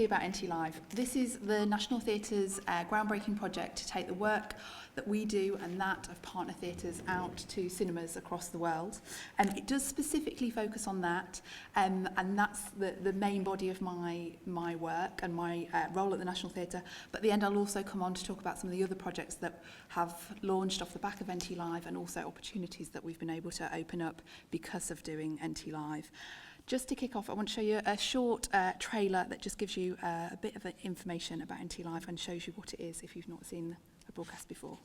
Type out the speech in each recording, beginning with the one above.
quickly about NT Live. This is the National Theatre's groundbreaking project to take the work that we do and that of partner theatres out to cinemas across the world. It does specifically focus on that, and that's the main body of my work and my role at the National Theatre. But at the end, I'll also come on to talk about some of the other projects that have launched off the back of NT Live, and also opportunities that we've been able to open up because of doing NT Live. Just to kick off, I want to show you a short trailer that just gives you a bit of information about NT Live and shows you what it is if you've not seen a broadcast before.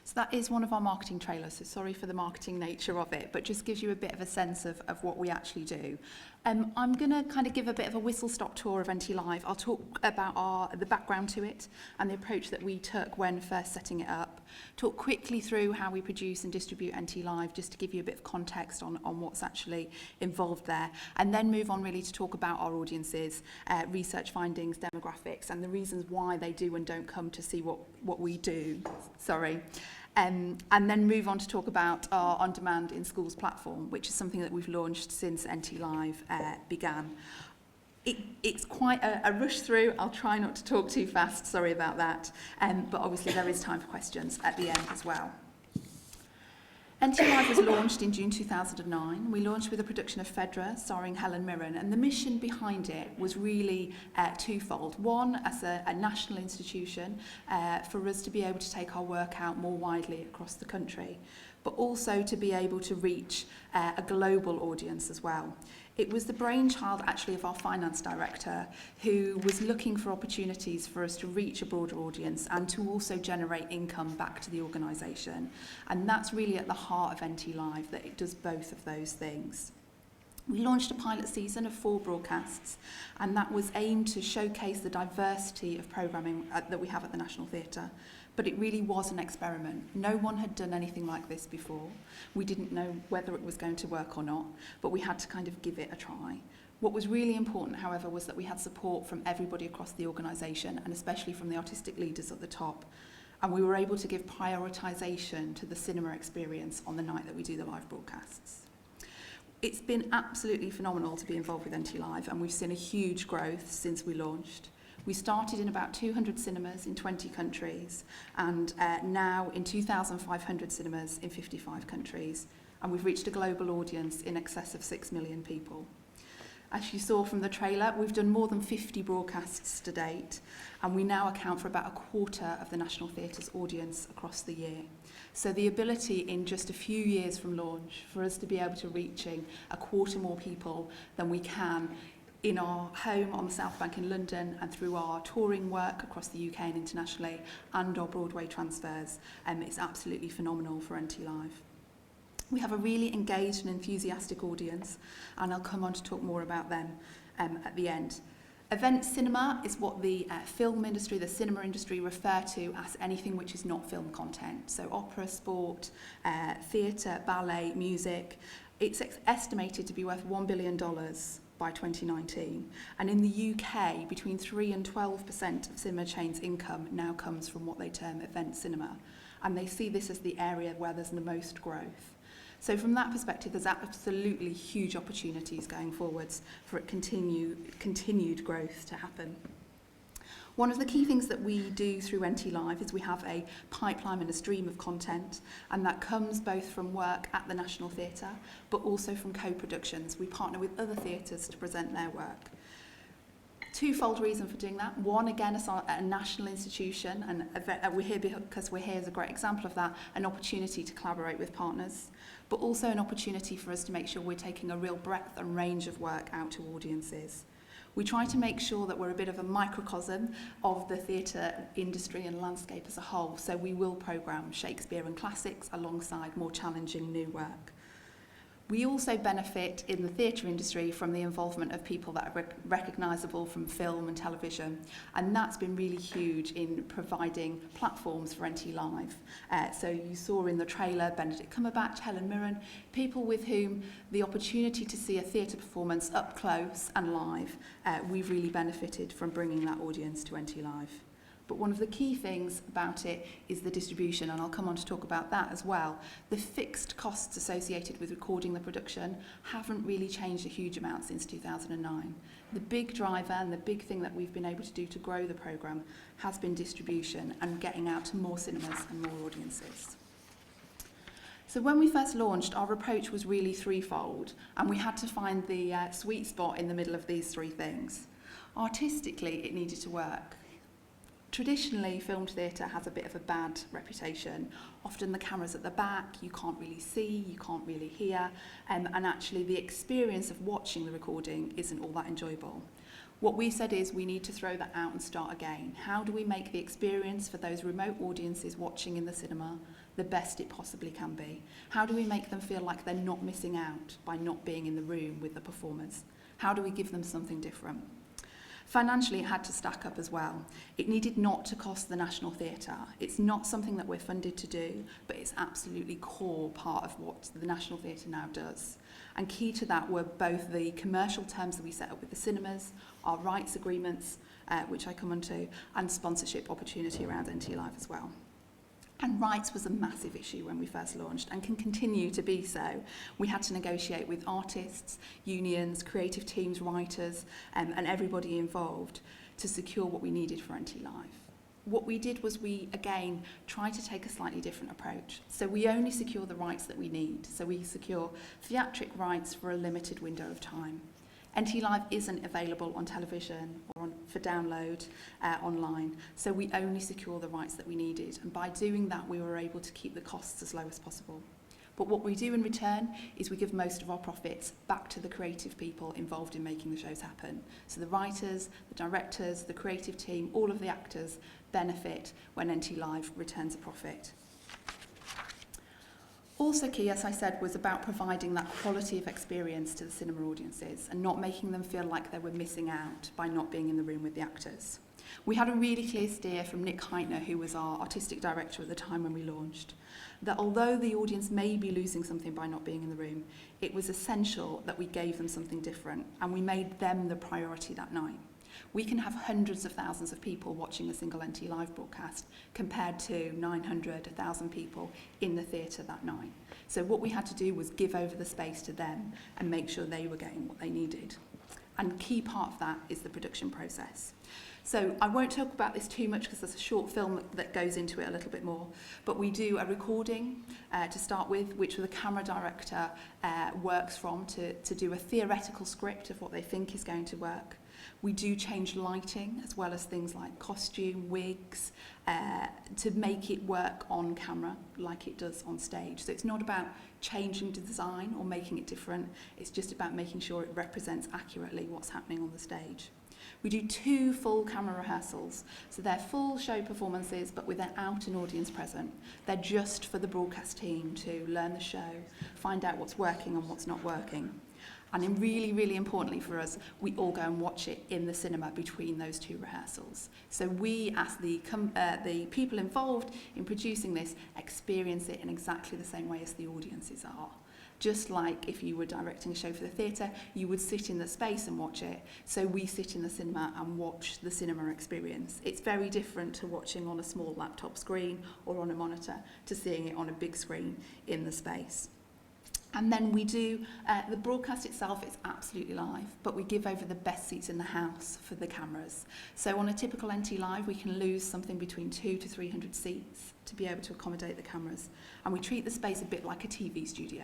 So that is one of our marketing trailers, so sorry for the marketing nature of it, but just gives you a bit of a sense of what we actually do. I'm going to kind of give a bit of a whistle-stop tour of NT Live. I'll talk about the background to it and the approach that we took when first setting it up. Talk quickly through how we produce and distribute NT Live, just to give you a bit of context on what's actually involved there. And then move on really to talk about our audiences, research findings, demographics, and the reasons why they do and don't come to see what we do. Sorry. And then move on to talk about our on-demand in schools platform, which is something that we've launched since NT Live began. It's quite a rush through. I'll try not to talk too fast, sorry about that. But obviously there is time for questions at the end as well. NT Live was launched in June 2009. We launched with a production of Phaedra, starring Helen Mirren, and the mission behind it was really twofold. One, as a national institution, for us to be able to take our work out more widely across the country, but also to be able to reach a global audience as well. It was the brainchild actually of our finance director, who was looking for opportunities for us to reach a broader audience and to also generate income back to the organisation. And that's really at the heart of NT Live, that it does both of those things. We launched a pilot season of 4 broadcasts, and that was aimed to showcase the diversity of programming that we have at the National Theatre. But it really was an experiment. No one had done anything like this before. We didn't know whether it was going to work or not, but we had to kind of give it a try. What was really important, however, was that we had support from everybody across the organisation, and especially from the artistic leaders at the top. And we were able to give prioritisation to the cinema experience on the night that we do the live broadcasts. It's been absolutely phenomenal to be involved with NT Live, and we've seen a huge growth since we launched. We started in about 200 cinemas in 20 countries, and now in 2,500 cinemas in 55 countries. And we've reached a global audience in excess of 6 million people. As you saw from the trailer, we've done more than 50 broadcasts to date, and we now account for about a quarter of the National Theatre's audience across the year. So the ability in just a few years from launch for us to be able to reaching a quarter more people than we can in our home on the South Bank in London, and through our touring work across the UK and internationally, and our Broadway transfers, it's absolutely phenomenal for NT Live. We have a really engaged and enthusiastic audience, and I'll come on to talk more about them at the end. Event cinema is what the film industry, the cinema industry refer to as anything which is not film content. So opera, sport, theatre, ballet, music. It's estimated to be worth $1 billion by 2019. And in the UK, between 3 and 12% of cinema chains' income now comes from what they term event cinema. And they see this as the area where there's the most growth. So from that perspective, there's absolutely huge opportunities going forwards for it continued growth to happen. One of the key things that we do through NT Live is we have a pipeline and a stream of content, and that comes both from work at the National Theatre, but also from co-productions. We partner with other theatres to present their work. Twofold reason for doing that. One, again, as a national institution, and we're here because we're here as a great example of that, an opportunity to collaborate with partners, but also an opportunity for us to make sure we're taking a real breadth and range of work out to audiences. We try to make sure that we're a bit of a microcosm of the theatre industry and landscape as a whole, so we will programme Shakespeare and classics alongside more challenging new work. We also benefit in the theatre industry from the involvement of people that are recognisable from film and television, and that's been really huge in providing platforms for NT Live. So you saw in the trailer Benedict Cumberbatch, Helen Mirren, people with whom the opportunity to see a theatre performance up close and live, we've really benefited from bringing that audience to NT Live. But one of the key things about it is the distribution, and I'll come on to talk about that as well. The fixed costs associated with recording the production haven't really changed a huge amount since 2009. The big driver and the big thing that we've been able to do to grow the programme has been distribution and getting out to more cinemas and more audiences. So when we first launched, our approach was really threefold, and we had to find the sweet spot in the middle of these three things. Artistically, it needed to work. Traditionally, filmed theatre has a bit of a bad reputation. Often the camera's at the back, you can't really see, you can't really hear, and actually the experience of watching the recording isn't all that enjoyable. What we said is we need to throw that out and start again. How do we make the experience for those remote audiences watching in the cinema the best it possibly can be? How do we make them feel like they're not missing out by not being in the room with the performers? How do we give them something different? Financially, it had to stack up as well. It needed not to cost the National Theatre. It's not something that we're funded to do, but it's absolutely core part of what the National Theatre now does. And key to that were both the commercial terms that we set up with the cinemas, our rights agreements, which I come on to, and sponsorship opportunity around NT Live as well. And rights was a massive issue when we first launched and can continue to be so. We had to negotiate with artists, unions, creative teams, writers, and everybody involved to secure what we needed for NT Live. What we did was we, again, tried to take a slightly different approach. So we only secure the rights that we need. So we secure theatric rights for a limited window of time. NT Live isn't available on television or for download online, so we only secure the rights that we needed, and by doing that we were able to keep the costs as low as possible. But what we do in return is we give most of our profits back to the creative people involved in making the shows happen. So the writers, the directors, the creative team, all of the actors benefit when NT Live returns a profit. Also key, as I said, was about providing that quality of experience to the cinema audiences and not making them feel like they were missing out by not being in the room with the actors. We had a really clear steer from Nick Heitner, who was our artistic director at the time when we launched, that although the audience may be losing something by not being in the room, it was essential that we gave them something different and we made them the priority that night. We can have hundreds of thousands of people watching a single NT Live broadcast compared to 900, 1,000 people in the theatre that night. So what we had to do was give over the space to them and make sure they were getting what they needed. And key part of that is the production process. So I won't talk about this too much because there's a short film that goes into it a little bit more, but we do a recording to start with, which the camera director works from to do a theoretical script of what they think is going to work. We do change lighting as well as things like costume, wigs, to make it work on camera like it does on stage. So it's not about changing the design or making it different, it's just about making sure it represents accurately what's happening on the stage. We do 2 full camera rehearsals, so they're full show performances but without an audience present. They're just for the broadcast team to learn the show, find out what's working and what's not working. And then really, really importantly for us, we all go and watch it in the cinema between those two rehearsals. So we, as the people involved in producing this, experience it in exactly the same way as the audiences are. Just like if you were directing a show for the theatre, you would sit in the space and watch it. So we sit in the cinema and watch the cinema experience. It's very different to watching on a small laptop screen or on a monitor to seeing it on a big screen in the space. And then we do, the broadcast itself is absolutely live, but we give over the best seats in the house for the cameras. So on a typical NT Live, we can lose something between 200 to 300 seats to be able to accommodate the cameras. And we treat the space a bit like a TV studio.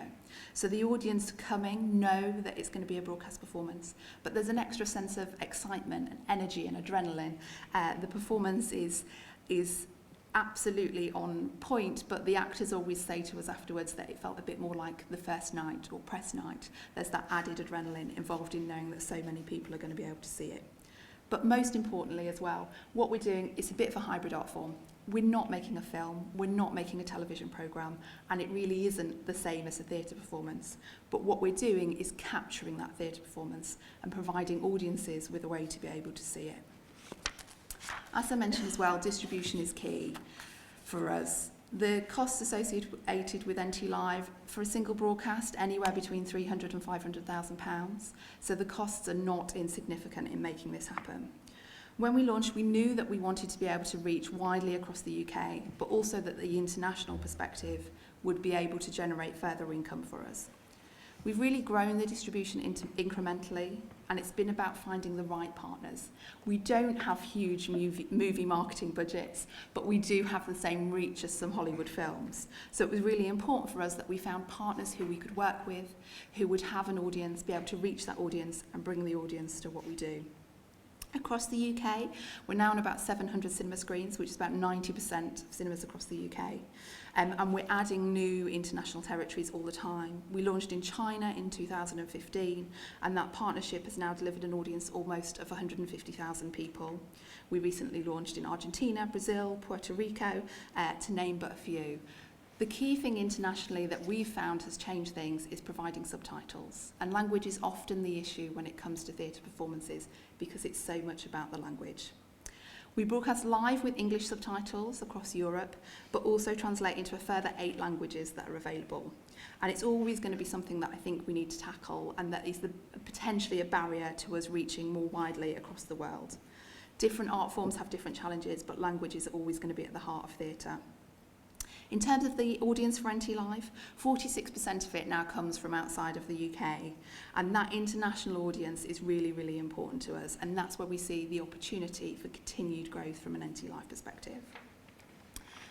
So the audience coming know that it's going to be a broadcast performance, but there's an extra sense of excitement and energy and adrenaline. The performance is absolutely on point, but the actors always say to us afterwards that it felt a bit more like the first night or press night. There's that added adrenaline involved in knowing that so many people are going to be able to see it. But most importantly as well, what we're doing is a bit of a hybrid art form. We're not making a film, we're not making a television programme, and it really isn't the same as a theatre performance. But what we're doing is capturing that theatre performance and providing audiences with a way to be able to see it. As I mentioned as well, distribution is key for us. The costs associated with NT Live for a single broadcast, anywhere between £300,000 and £500,000. So the costs are not insignificant in making this happen. When we launched, we knew that we wanted to be able to reach widely across the UK, but also that the international perspective would be able to generate further income for us. We've really grown the distribution incrementally, and it's been about finding the right partners. We don't have huge movie marketing budgets, but we do have the same reach as some Hollywood films. So it was really important for us that we found partners who we could work with, who would have an audience, be able to reach that audience and bring the audience to what we do. Across the UK, we're now on about 700 cinema screens, which is about 90% of cinemas across the UK. And we're adding new international territories all the time. We launched in China in 2015, and that partnership has now delivered an audience almost of 150,000 people. We recently launched in Argentina, Brazil, Puerto Rico, to name but a few. The key thing internationally that we've found has changed things is providing subtitles. And language is often the issue when it comes to theatre performances because it's so much about the language. We broadcast live with English subtitles across Europe, but also translate into a further 8 languages that are available. And it's always going to be something that I think we need to tackle, and that is potentially a barrier to us reaching more widely across the world. Different art forms have different challenges, but language is always going to be at the heart of theatre. In terms of the audience for NT Live, 46% of it now comes from outside of the UK, and that international audience is really, really important to us, and that's where we see the opportunity for continued growth from an NT Live perspective.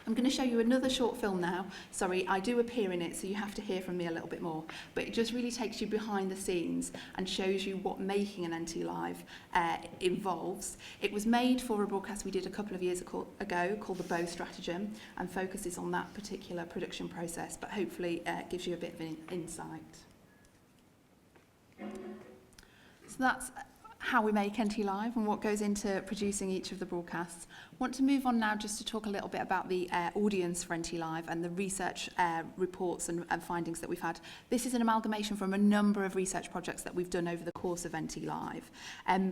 I'm going to show you another short film now. Sorry, I do appear in it, so you have to hear from me a little bit more. But it just really takes you behind the scenes and shows you what making an NT Live involves. It was made for a broadcast we did a couple of years ago called The Bow Stratagem, and focuses on that particular production process, but hopefully gives you a bit of an insight. So that's how we make NT Live and what goes into producing each of the broadcasts. I want to move on now just to talk a little bit about the audience for NT Live and the research reports and findings that we've had. This is an amalgamation from a number of research projects that we've done over the course of NT Live.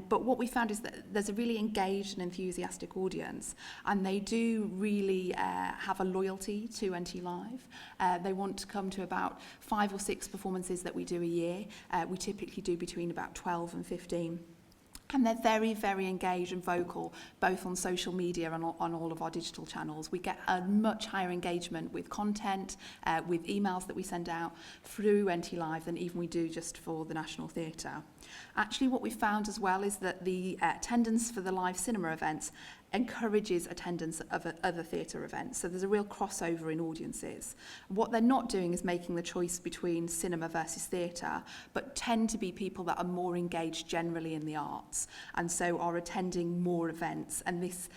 But what we found is that there's a really engaged and enthusiastic audience, and they do really have a loyalty to NT Live. They want to come to about 5 or 6 performances that we do a year. We typically do between about 12 and 15. And they're very, very engaged and vocal, both on social media and on all of our digital channels. We get a much higher engagement with content, with emails that we send out through NT Live than even we do just for the National Theatre. Actually, what we found as well is that the attendance for the live cinema events encourages attendance of other theatre events. So there's a real crossover in audiences. What they're not doing is making the choice between cinema versus theatre, but tend to be people that are more engaged generally in the arts, and so are attending more events. And this,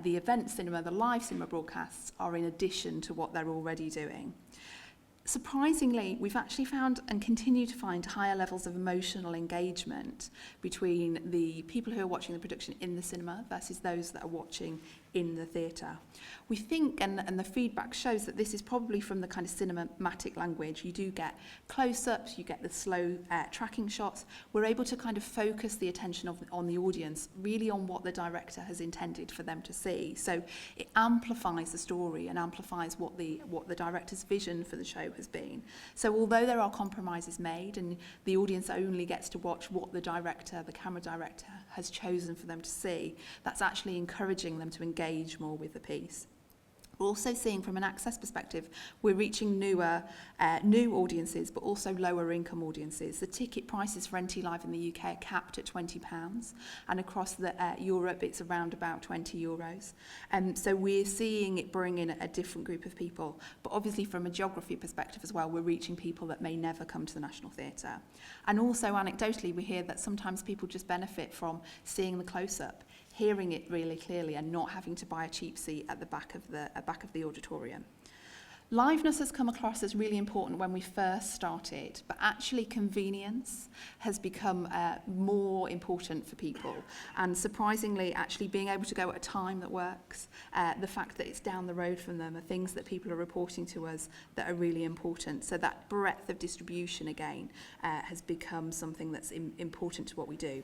the event cinema, the live cinema broadcasts are in addition to what they're already doing. Surprisingly, we've actually found and continue to find higher levels of emotional engagement between the people who are watching the production in the cinema versus those that are watching in the theatre. We think, and the feedback shows, that this is probably from the kind of cinematic language. You do get close-ups, you get the slow tracking shots. We're able to kind of focus the attention on the audience, really on what the director has intended for them to see. So it amplifies the story and amplifies what the director's vision for the show has been. So although there are compromises made and the audience only gets to watch what the camera director, has chosen for them to see, that's actually encouraging them to engage more with the piece. We're also seeing, from an access perspective, we're reaching new audiences, but also lower income audiences. The ticket prices for NT Live in the UK are capped at £20, and across Europe it's around about €20. So we're seeing it bring in a different group of people, but obviously from a geography perspective as well, we're reaching people that may never come to the National Theatre. And also anecdotally, we hear that sometimes people just benefit from seeing the close-up, hearing it really clearly, and not having to buy a cheap seat at the back of the auditorium. Liveness has come across as really important when we first started, but actually convenience has become more important for people. And surprisingly, actually being able to go at a time that works, the fact that it's down the road from them, are things that people are reporting to us that are really important. So that breadth of distribution again has become something that's important to what we do.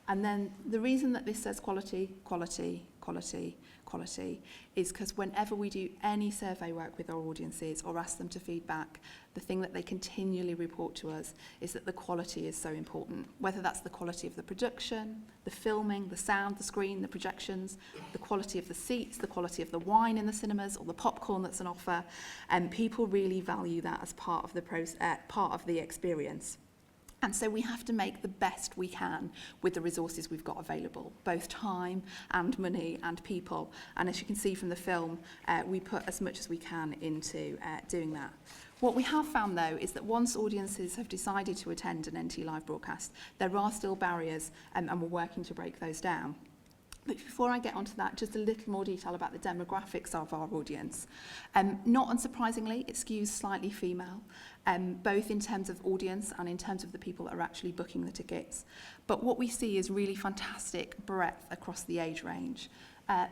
And then the reason that this says quality, quality, quality, quality is because whenever we do any survey work with our audiences or ask them to feedback, the thing that they continually report to us is that the quality is so important. Whether that's the quality of the production, the filming, the sound, the screen, the projections, the quality of the seats, the quality of the wine in the cinemas, or the popcorn that's on offer, and people really value that as part of the experience. And so we have to make the best we can with the resources we've got available, both time and money and people. And as you can see from the film, we put as much as we can into doing that. What we have found, though, is that once audiences have decided to attend an NT Live broadcast, there are still barriers, and we're working to break those down. But before I get onto that, just a little more detail about the demographics of our audience. Not unsurprisingly, it skews slightly female, both in terms of audience and in terms of the people that are actually booking the tickets. But what we see is really fantastic breadth across the age range.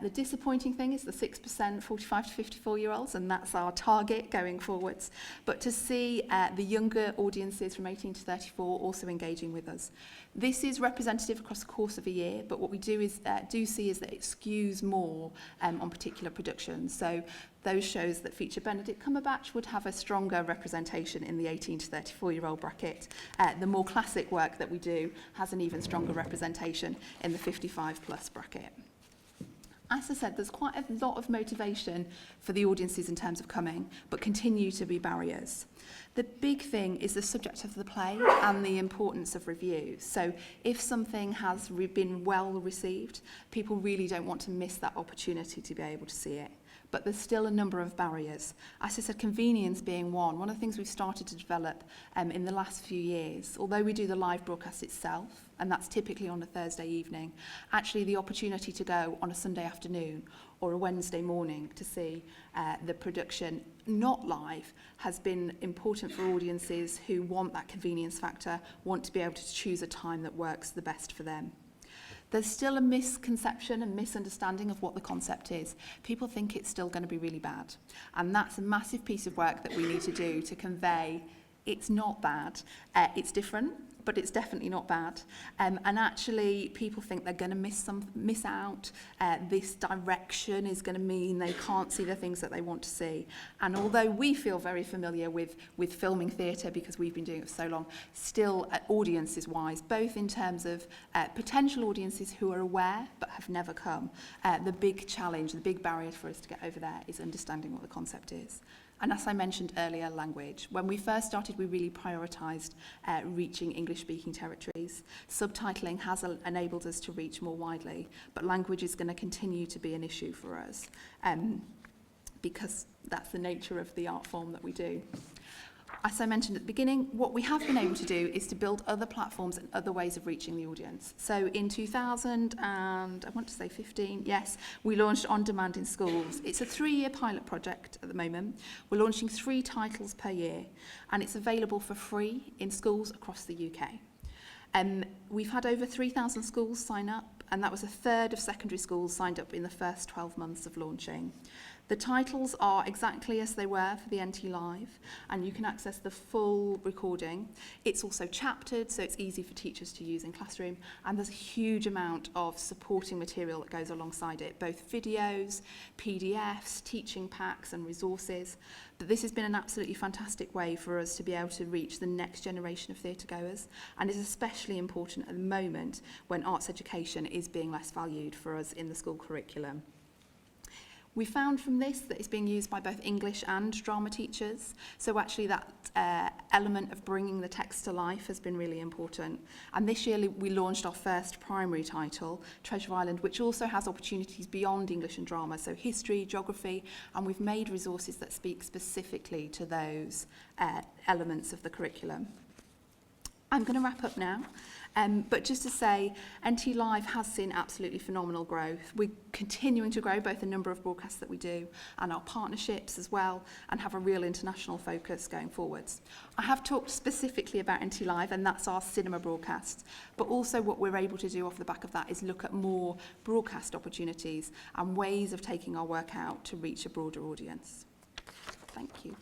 The disappointing thing is the 6% 45 to 54-year-olds, and that's our target going forwards. But to see the younger audiences from 18 to 34 also engaging with us. This is representative across the course of a year, but what we do see is that it skews more on particular productions. So those shows that feature Benedict Cumberbatch would have a stronger representation in the 18 to 34-year-old bracket. The more classic work that we do has an even stronger representation in the 55-plus bracket. As I said, there's quite a lot of motivation for the audiences in terms of coming, but continue to be barriers. The big thing is the subject of the play and the importance of reviews. So if something has been well received, people really don't want to miss that opportunity to be able to see it. But there's still a number of barriers. As I said, convenience being one. One of the things we've started to develop in the last few years, although we do the live broadcast itself, and that's typically on a Thursday evening, actually the opportunity to go on a Sunday afternoon or a Wednesday morning to see the production not live has been important for audiences who want that convenience factor, want to be able to choose a time that works the best for them. There's still a misconception and misunderstanding of what the concept is. People think it's still going to be really bad. And that's a massive piece of work that we need to do to convey it's not bad. It's different, but it's definitely not bad. And actually, people think they're going to miss out. This direction is going to mean they can't see the things that they want to see. And although we feel very familiar with filming theatre because we've been doing it for so long, still audiences-wise, both in terms of potential audiences who are aware but have never come, the big challenge, the big barrier for us to get over there is understanding what the concept is. And as I mentioned earlier, language. When we first started, we really prioritised reaching English-speaking territories. Subtitling has enabled us to reach more widely, but language is going to continue to be an issue for us because that's the nature of the art form that we do. As I mentioned at the beginning, what we have been able to do is to build other platforms and other ways of reaching the audience. So in 2015, yes, we launched On Demand in Schools. It's a 3-year pilot project at the moment. We're launching 3 titles per year, and it's available for free in schools across the UK. We've had over 3,000 schools sign up, and that was a third of secondary schools signed up in the first 12 months of launching. The titles are exactly as they were for the NT Live, and you can access the full recording. It's also chaptered, so it's easy for teachers to use in classroom, and there's a huge amount of supporting material that goes alongside it, both videos, PDFs, teaching packs and resources. But this has been an absolutely fantastic way for us to be able to reach the next generation of theatre goers, and is especially important at the moment when arts education is being less valued for us in the school curriculum. We found from this that it's being used by both English and drama teachers, so actually that element of bringing the text to life has been really important. And this year we launched our first primary title, Treasure Island, which also has opportunities beyond English and drama, so history, geography, and we've made resources that speak specifically to those elements of the curriculum. I'm going to wrap up now, but just to say, NT Live has seen absolutely phenomenal growth. We're continuing to grow both the number of broadcasts that we do and our partnerships as well, and have a real international focus going forwards. I have talked specifically about NT Live, and that's our cinema broadcasts, but also what we're able to do off the back of that is look at more broadcast opportunities and ways of taking our work out to reach a broader audience. Thank you.